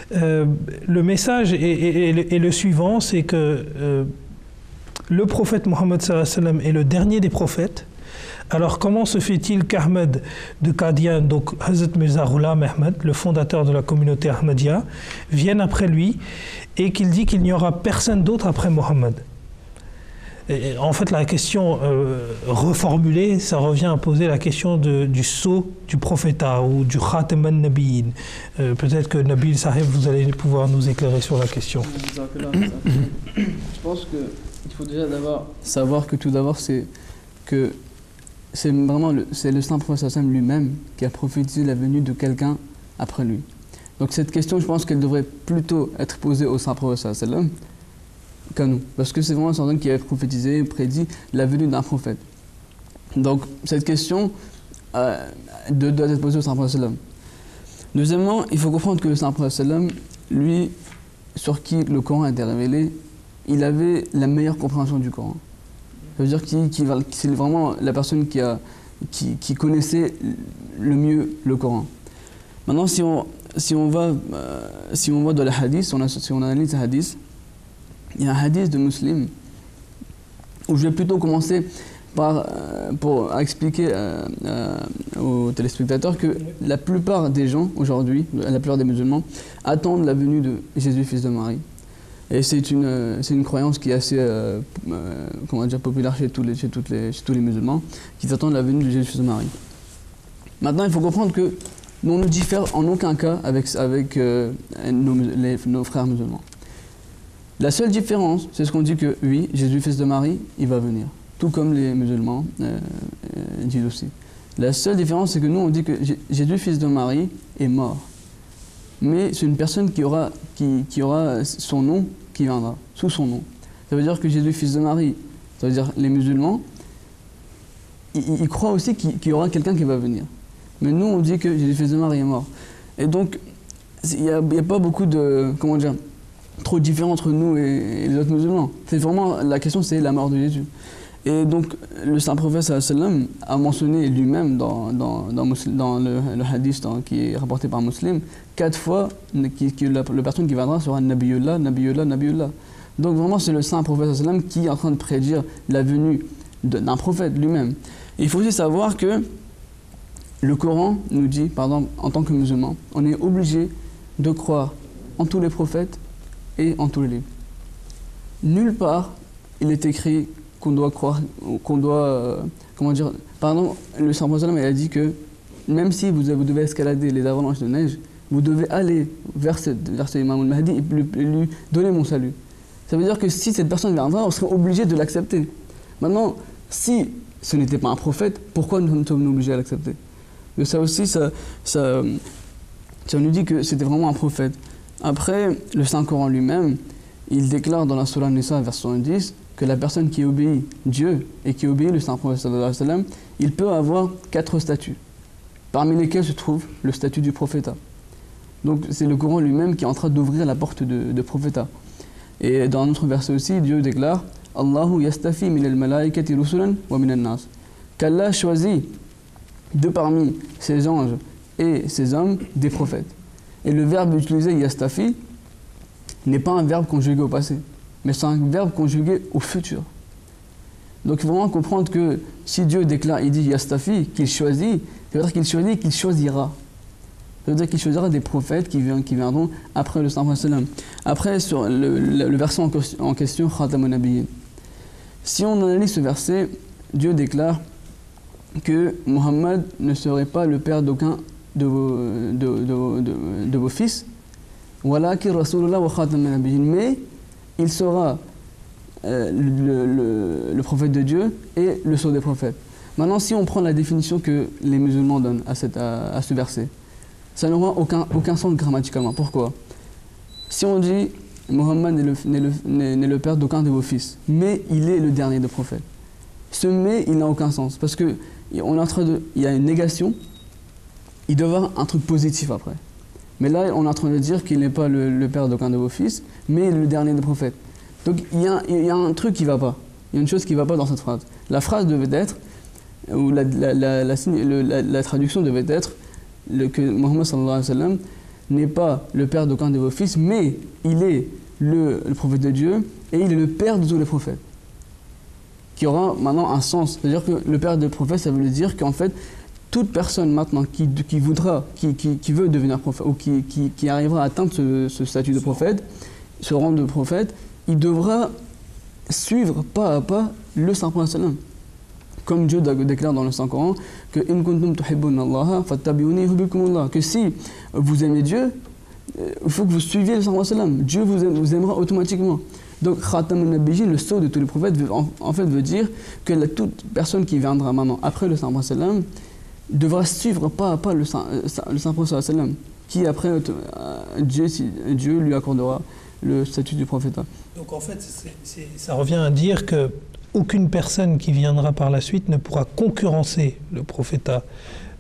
Le message est le suivant, c'est que le prophète Mohammed sallallahu alayhi wa sallam est le dernier des prophètes. Alors comment se fait-il qu'Ahmed de Qadian, donc Hazrat Mirza Ghulam Ahmed, le fondateur de la communauté Ahmadiyya, vienne après lui et qu'il dit qu'il n'y aura personne d'autre après Mohammed? Et en fait, la question reformulée, ça revient à poser la question du sceau du prophétat ou du Khatam al-Nabiyyin. Peut-être que Nabil Sahib, vous allez pouvoir nous éclairer sur la question. Je pense qu'il faut déjà savoir que tout d'abord, c'est le saint prophète lui-même qui a prophétisé la venue de quelqu'un après lui. Donc cette question, je pense qu'elle devrait plutôt être posée au saint prophète qu'à nous. Parce que c'est vraiment un saint qui avait prophétisé, prédit la venue d'un prophète. Donc cette question doit être posée au saint prophète. Deuxièmement, il faut comprendre que le saint prophète, lui, sur qui le Coran a été révélé, il avait la meilleure compréhension du Coran. Ça veut dire que c'est vraiment la personne qui connaissait le mieux le Coran. Maintenant, si on va dans les hadiths, si on analyse les hadiths, il y a un hadith de Muslim où je vais plutôt commencer pour expliquer aux téléspectateurs que la plupart des gens aujourd'hui, la plupart des musulmans, attendent la venue de Jésus, fils de Marie. Et c'est une croyance qui est assez populaire chez tous les musulmans, qui attendent la venue de Jésus, fils de Marie. Maintenant, il faut comprendre que nous ne diffèrent en aucun cas avec nos frères musulmans. La seule différence, c'est ce qu'on dit que oui, Jésus, fils de Marie, il va venir. Tout comme les musulmans disent aussi. La seule différence, c'est que nous, on dit que Jésus, fils de Marie, est mort. Mais c'est une personne qui aura son nom qui viendra, sous son nom. Ça veut dire que Jésus, fils de Marie, ça veut dire les musulmans, ils croient aussi qu'il y aura quelqu'un qui va venir. Mais nous, on dit que Jésus, fils de Marie, est mort. Et donc, il n'y a pas beaucoup trop de différence entre nous et les autres musulmans. C'est vraiment, la question, c'est la mort de Jésus. Et donc, le saint prophète sallam a mentionné lui-même dans le hadith qui est rapporté par Muslim, 4 fois que la personne qui viendra sera Nabiyullah, Nabiyullah, Nabiyullah. Donc vraiment, c'est le saint prophète sallam qui est en train de prédire la venue d'un prophète lui-même. Il faut aussi savoir que le Coran nous dit, par exemple, en tant que musulman, on est obligé de croire en tous les prophètes et en tous les livres. Nulle part, il est écrit qu'on doit croire, par exemple, le saint prophète a dit que même si vous devez escalader les avalanches de neige, vous devez aller vers ce Imam al-Mahdi et lui donner mon salut. Ça veut dire que si cette personne viendra, on serait obligé de l'accepter. Maintenant, si ce n'était pas un prophète, pourquoi nous sommes obligés à l'accepter? Et ça aussi, ça nous dit que c'était vraiment un prophète. Après, le Saint-Coran lui-même, il déclare dans la Surah Nisa, verset 70, que la personne qui obéit Dieu et qui obéit le Saint-Prophète sallallahu alayhi wa sallam, il peut avoir 4 statuts, parmi lesquels se trouve le statut du prophétat. Donc c'est le Coran lui-même qui est en train d'ouvrir la porte de prophétat. Et dans un autre verset aussi, Dieu déclare Allahu yastafi min al-malaikati rusulan wa min an-nas. Qu'Allah choisit de parmi ses anges et ses hommes des prophètes. Et le verbe utilisé yastafi n'est pas un verbe conjugué au passé, mais c'est un verbe conjugué au futur. Donc il faut vraiment comprendre que si Dieu déclare, il dit yastafi, qu'il choisit, ça veut dire qu'il choisit, qu'il choisira. Ça veut dire qu'il choisira des prophètes qui viendront après le Saint Prophète. Après, sur le verset en question, Khatamun Nabiyyin. Si on analyse ce verset, Dieu déclare que Muhammad ne serait pas le père d'aucun de vos fils, walakin Rasulullah wa Khatamun Nabiyyin, mais il sera le prophète de Dieu et le sceau des prophètes. Maintenant, si on prend la définition que les musulmans donnent à ce verset, ça n'aura aucun sens grammaticalement. Pourquoi? Si on dit Mohammed n'est le père d'aucun de vos fils, mais il est le dernier des prophètes. Ce mais, il n'a aucun sens. Parce qu'il y a une négation, il doit y avoir un truc positif après. Mais là, on est en train de dire qu'il n'est pas le père d'aucun de vos fils, mais le dernier des prophètes. Donc il y a un truc qui ne va pas. Il y a une chose qui ne va pas dans cette phrase. La phrase devait être, ou la traduction devait être, que Mohammed sallallahu alayhi wa sallam n'est pas le père d'aucun de vos fils, mais il est le prophète de Dieu et il est le père de tous les prophètes. Qui aura maintenant un sens. C'est-à-dire que le père des prophètes, ça veut dire qu'en fait, toute personne maintenant qui veut devenir prophète ou qui arrivera à atteindre ce statut de prophète, ce rang de prophète, il devra suivre pas à pas le Saint Prophète. Comme Dieu déclare dans le Saint-Coran que que si vous aimez Dieu, il faut que vous suiviez le Saint-Prophète. Dieu vous aimera automatiquement. Donc Khatamun Nabiyyin, le sceau de tous les prophètes, en fait veut dire que toute personne qui viendra maintenant après le Saint-Prophète devra suivre pas à pas le Saint-Prophète, qui après Dieu lui accordera le statut du prophète. Donc en fait, ça revient à dire que aucune personne qui viendra par la suite ne pourra concurrencer le prophétat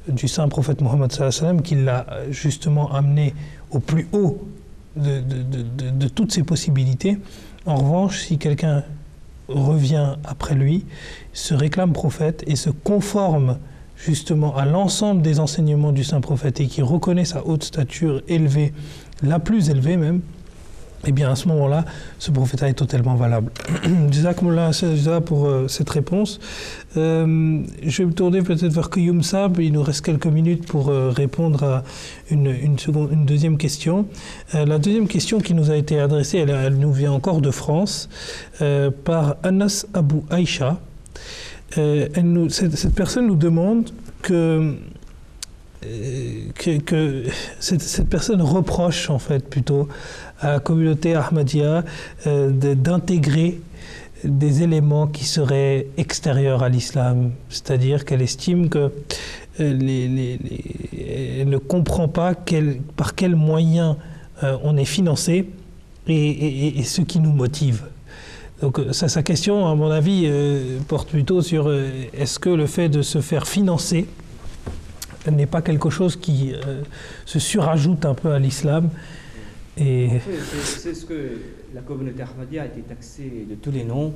du saint prophète Mohammed sallallahu alayhi wa sallam, qui l'a justement amené au plus haut de toutes ses possibilités. En revanche, si quelqu'un revient après lui, se réclame prophète et se conforme justement à l'ensemble des enseignements du saint prophète et qui reconnaît sa haute stature élevée, la plus élevée même, eh bien à ce moment-là, ce prophétat est totalement valable. Jazakumullah pour cette réponse. Je vais me tourner peut-être vers Qayyum Sab. Il nous reste quelques minutes pour répondre à une deuxième question. La deuxième question qui nous a été adressée, elle nous vient encore de France, par Anas Abou Aïcha. Cette personne nous demande que cette personne reproche en fait plutôt à la communauté Ahmadiyya d'intégrer des éléments qui seraient extérieurs à l'islam, c'est-à-dire qu'elle estime que elle ne comprend pas par quels moyens on est financé et ce qui nous motive. Donc sa question, à mon avis, porte plutôt sur est-ce que le fait de se faire financer n'est pas quelque chose qui se surajoute un peu à l'islam. Et c'est ce que la communauté Ahmadiyya a été taxée de tous les noms.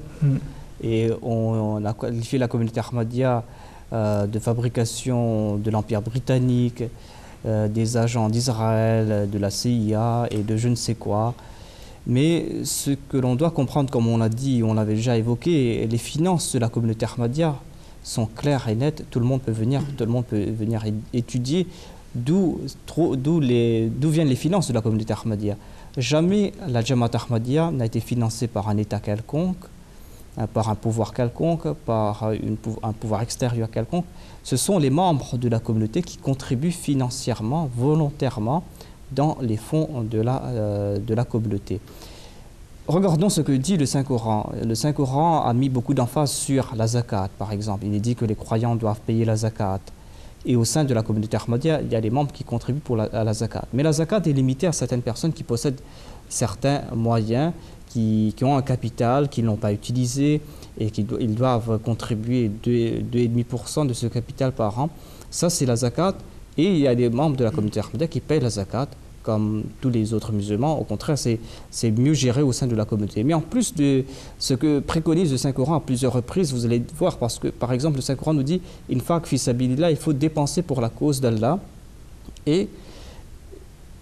Et on a qualifié la communauté Ahmadiyya de fabrication de l'Empire britannique, des agents d'Israël, de la CIA et de je ne sais quoi. Mais ce que l'on doit comprendre, comme on l'a dit, on l'avait déjà évoqué, les finances de la communauté Ahmadiyya sont claires et nettes. Tout le monde peut venir étudier d'où viennent les finances de la communauté Ahmadiyya. Jamais la Jamaat Ahmadiyya n'a été financée par un État quelconque, par un pouvoir quelconque, par un pouvoir extérieur quelconque. Ce sont les membres de la communauté qui contribuent financièrement, volontairement, dans les fonds de la communauté. Regardons ce que dit le Saint-Coran. Le Saint-Coran a mis beaucoup d'emphase sur la zakat, par exemple. Il est dit que les croyants doivent payer la zakat. Et au sein de la communauté Ahmadiyya, il y a des membres qui contribuent à la zakat. Mais la zakat est limitée à certaines personnes qui possèdent certains moyens, qui ont un capital, qui ne l'ont pas utilisé, et ils doivent contribuer 2,5% de ce capital par an. Ça, c'est la zakat. Et il y a des membres de la communauté Ahmadiyya qui payent la zakat, comme tous les autres musulmans. Au contraire, c'est mieux géré au sein de la communauté. Mais en plus de ce que préconise le Saint-Coran à plusieurs reprises, vous allez voir, parce que par exemple, le Saint-Coran nous dit « Infaq fi sabilillah », il faut dépenser pour la cause d'Allah. Et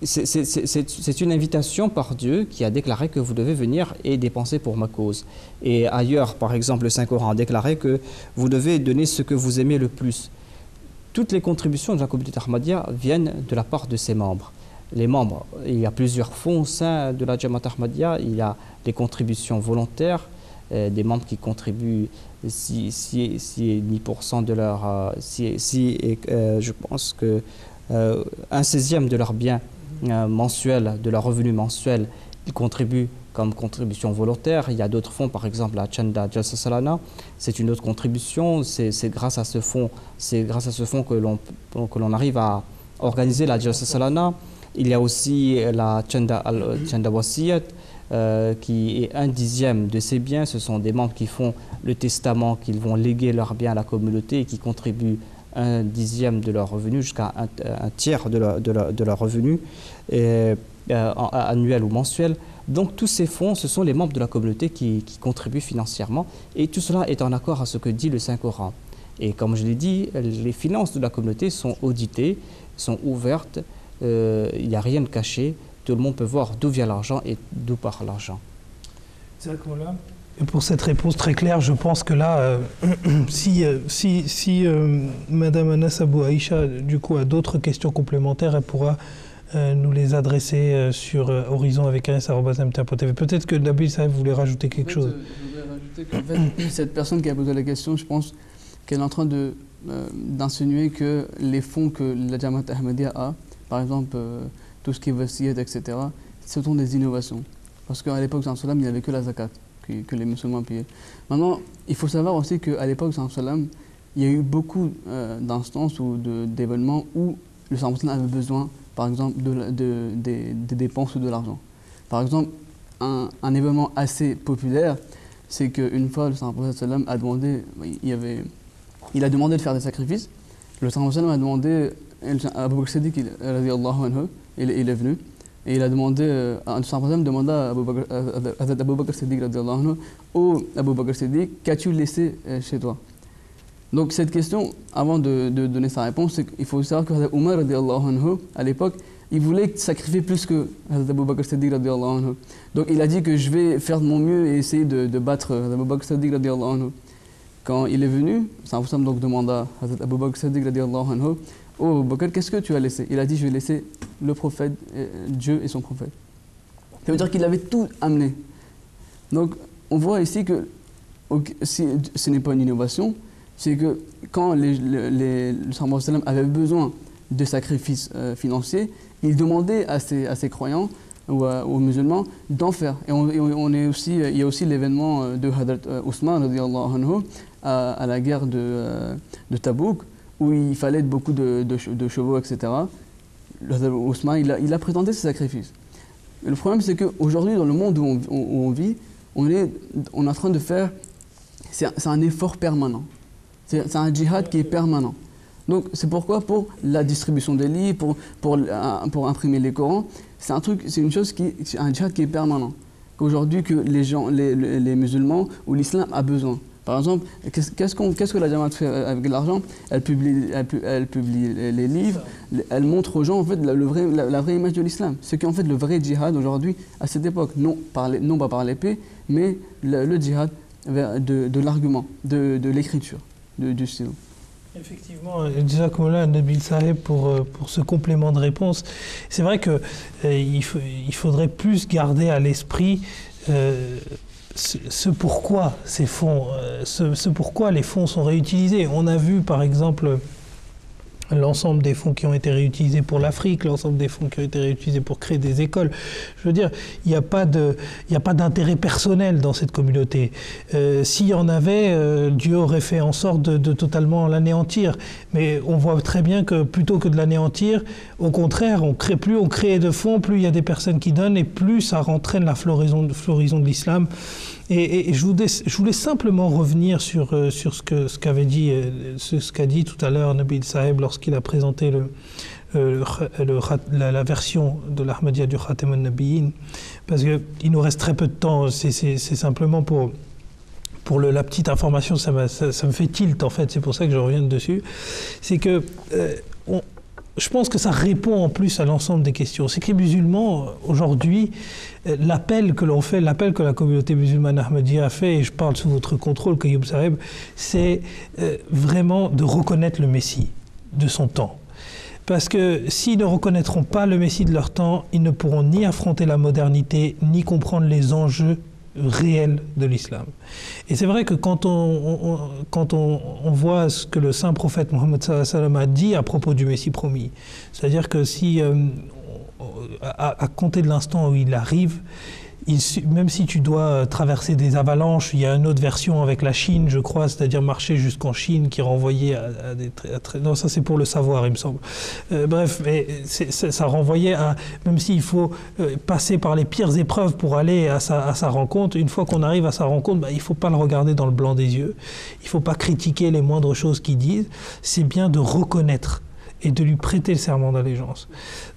c'est une invitation par Dieu qui a déclaré que vous devez venir et dépenser pour ma cause. Et ailleurs, par exemple, le Saint-Coran a déclaré que vous devez donner ce que vous aimez le plus. Toutes les contributions de la communauté Ahmadiyya viennent de la part de ses membres. Les membres, il y a plusieurs fonds au sein de la Jamaat Ahmadiyya. Il y a les contributions volontaires, des membres qui contribuent si 10% de leur... je pense que un 16e de leur bien mensuel, de leur revenu mensuel, ils contribuent comme contribution volontaire. Il y a d'autres fonds, par exemple la Chanda Jalsa Salana, c'est une autre contribution. C'est grâce à ce fonds, que l'on arrive à organiser la Jalsa Salana. Il y a aussi la Chanda Wasiyat, qui est 1/10 de ces biens. Ce sont des membres qui font le testament, qu'ils vont léguer leurs biens à la communauté et qui contribuent 1/10 de leur revenu jusqu'à un tiers de leur revenu annuel ou mensuel. Donc tous ces fonds, ce sont les membres de la communauté qui contribuent financièrement, et tout cela est en accord à ce que dit le Saint-Coran. Et comme je l'ai dit, les finances de la communauté sont auditées, sont ouvertes, il n'y a rien de caché, tout le monde peut voir d'où vient l'argent et d'où part l'argent. Et pour cette réponse très claire, je pense que là, si Madame Anas Abou Aïcha du coup a d'autres questions complémentaires, elle pourra nous les adresser sur horizon@ms.tv. Peut-être que Nabil Saïb voulait rajouter quelque chose. Je voudrais rajouter qu'en fait, cette personne qui a posé la question, je pense qu'elle est en train d'insinuer que les fonds que la Jamaat Ahmadiyya a, par exemple tout ce qui est wasiyat, etc., ce sont des innovations. Parce qu'à l'époque de Salam, il n'y avait que la zakat que les musulmans payaient. Maintenant, il faut savoir aussi qu'à l'époque de Salam, il y a eu beaucoup d'instances ou d'événements où le Salam avait besoin, par exemple, des dépenses ou de l'argent. Par exemple, un événement assez populaire, c'est qu'une fois, le Salam a demandé, il a demandé de faire des sacrifices. Le Salam a demandé, Abu Bakr Siddiq, il est venu, et il a demandé, le Salam demanda à Abu Bakr Siddiq, oh Abu Bakr Siddiq, qu'as-tu laissé chez toi? Donc cette question, avant de donner sa réponse, il faut savoir que Omar, à l'époque, il voulait sacrifier plus que Abu Bakr Siddiq. Donc il a dit que je vais faire de mon mieux et essayer de battre Abu Bakr Siddiq. Quand il est venu, Salam donc demanda à Abu Bakr Siddiq, oh Abu Bakr, qu'est-ce que tu as laissé? Il a dit, je vais laisser le prophète, Dieu et son prophète. Ça veut dire qu'il avait tout amené. Donc on voit ici que si ce n'est pas une innovation, c'est que quand le Salam avait besoin de sacrifices financiers, il demandait à ses croyants ou aux musulmans d'en faire. Et il y a aussi l'événement de Hadrat Ousmane à la guerre de Tabouk, où il fallait beaucoup de chevaux, etc. Hadrat Ousmane, il a présenté ses sacrifices. Et le problème, c'est qu'aujourd'hui, dans le monde où on vit, on est en train de faire... C'est un effort permanent. C'est un djihad qui est permanent. Donc c'est pourquoi pour la distribution des livres, pour imprimer les Corans, c'est un djihad qui est permanent. Qu'aujourd'hui que les musulmans ou l'islam a besoin. Par exemple, qu'est-ce que la Jamaat fait avec l'argent? Elle publie les livres, elle montre aux gens en fait la vraie image de l'islam. Ce qui est en fait le vrai djihad aujourd'hui à cette époque, non pas par l'épée, mais le djihad de l'argument, de l'écriture. Du stylo. Effectivement, Jazakumullah Nabil Saïb pour ce complément de réponse. C'est vrai que il faudrait plus garder à l'esprit ce pourquoi ces fonds, ce pourquoi les fonds sont réutilisés. On a vu par exemple l'ensemble des fonds qui ont été réutilisés pour l'Afrique, l'ensemble des fonds qui ont été réutilisés pour créer des écoles. Je veux dire, il n'y a pas d'intérêt personnel dans cette communauté. S'il y en avait, Dieu aurait fait en sorte de totalement l'anéantir. Mais on voit très bien que plutôt que de l'anéantir, au contraire, plus on crée de fonds, plus il y a des personnes qui donnent et plus ça entraîne la floraison de l'islam. Et je voulais simplement revenir sur ce qu'a dit tout à l'heure Nabil Saïb lorsqu'il a présenté la version de l'Ahmadiyya du Khatem al-Nabiyyin, parce qu'il nous reste très peu de temps. C'est simplement pour la petite information, ça me fait tilt en fait, c'est pour ça que je reviens dessus. C'est que je pense que ça répond en plus à l'ensemble des questions. C'est que les musulmans, aujourd'hui, l'appel que l'on fait, l'appel que la communauté musulmane Ahmadiyya a fait, et je parle sous votre contrôle, Qayyum Saheb, c'est vraiment de reconnaître le Messie de son temps. Parce que s'ils ne reconnaîtront pas le Messie de leur temps, ils ne pourront ni affronter la modernité, ni comprendre les enjeux réel de l'islam. Et c'est vrai que quand on voit ce que le saint prophète Mohammed sallallahu alayhi wa sallam a dit à propos du Messie promis, c'est-à-dire que si, à compter de l'instant où il arrive, même si tu dois traverser des avalanches, il y a une autre version avec la Chine, je crois, c'est-à-dire marcher jusqu'en Chine, qui renvoyait à des... non, ça c'est pour le savoir, il me semble. Bref, mais ça renvoyait à... Même s'il faut passer par les pires épreuves pour aller à sa rencontre, une fois qu'on arrive à sa rencontre, il ne faut pas le regarder dans le blanc des yeux, il ne faut pas critiquer les moindres choses qu'il dise, c'est bien de reconnaître et de lui prêter le serment d'allégeance.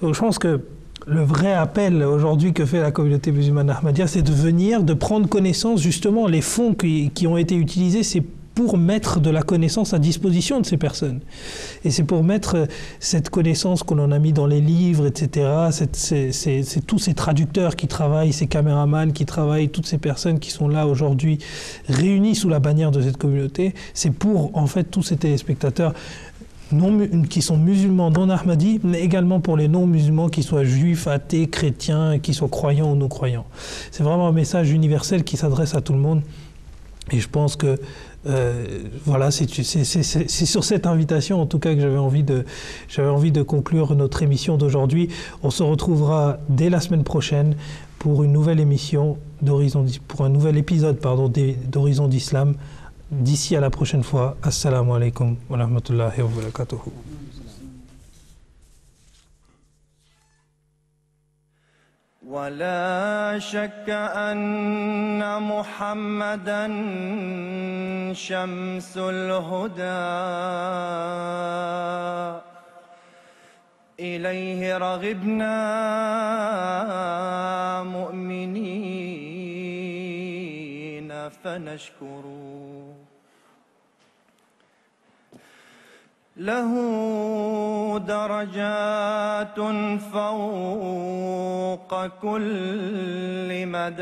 Donc je pense que le vrai appel aujourd'hui que fait la communauté musulmane Ahmadiyya, c'est de venir, de prendre connaissance, justement, les fonds qui ont été utilisés, c'est pour mettre de la connaissance à disposition de ces personnes. Et c'est pour mettre cette connaissance qu'on en a mis dans les livres, etc., c'est tous ces traducteurs qui travaillent, ces caméramans qui travaillent, toutes ces personnes qui sont là aujourd'hui, réunies sous la bannière de cette communauté, c'est pour, en fait, tous ces téléspectateurs qui sont musulmans non ahmadis, mais également pour les non-musulmans, qui soient juifs, athées, chrétiens, qui soient croyants ou non-croyants. C'est vraiment un message universel qui s'adresse à tout le monde. Et je pense que voilà, c'est sur cette invitation, en tout cas, que j'avais envie de conclure notre émission d'aujourd'hui. On se retrouvera dès la semaine prochaine pour une nouvelle émission pour un nouvel épisode, d'Horizon d'Islam. D'ici à la prochaine fois, assalamu alaikum wa rahmatullahi wa barakatuh. ولا شك أن محمدًا شمس الهدى إليه رغبنا مؤمنين فنشكر له درجات فوق كل مدارج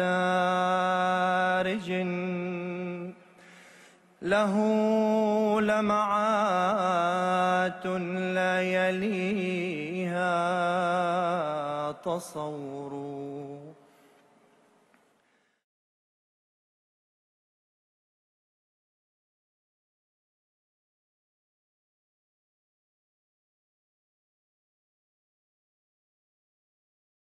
له لمعات لا يليها تصور